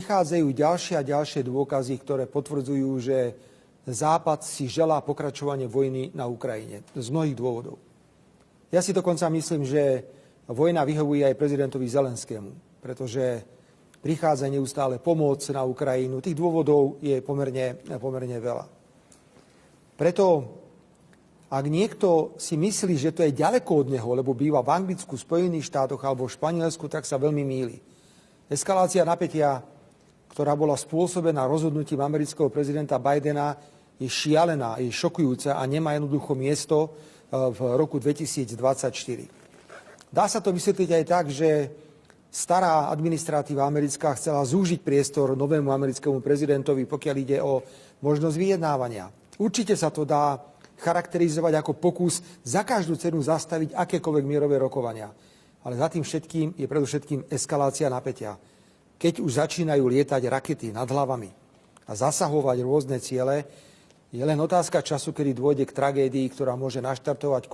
prichádzajú ďalšie a ďalšie dôkazy, ktoré potvrdzujú, že Západ si želá pokračovanie vojny na Ukrajine z mnohých dôvodov. Ja si dokonca myslím, že vojna vyhovuje aj prezidentovi Zelenskému, pretože prichádza neustále pomoc na Ukrajinu. Tých dôvodov je pomerne veľa. Preto, ak niekto si myslí, že to je ďaleko od neho, lebo býva v Anglicku, Spojených štátoch alebo v Španielsku, tak sa veľmi mýli. Eskalácia napätia, ktorá bola spôsobená rozhodnutím amerického prezidenta Bidena, je šialená, je šokujúca a nemá jednoducho miesto v roku 2024. Dá sa to vysvetliť aj tak, že stará administratíva americká chcela zúžiť priestor novému americkému prezidentovi, pokiaľ ide o možnosť vyjednávania. Určite sa to dá charakterizovať ako pokus za každú cenu zastaviť akékoľvek mierové rokovania. Ale za tým všetkým je predovšetkým eskalácia napätia. Keď už začínajú lietať rakety nad hlavami a zasahovať rôzne ciele, je len otázka času, kedy dôjde k tragédii, ktorá môže naštartovať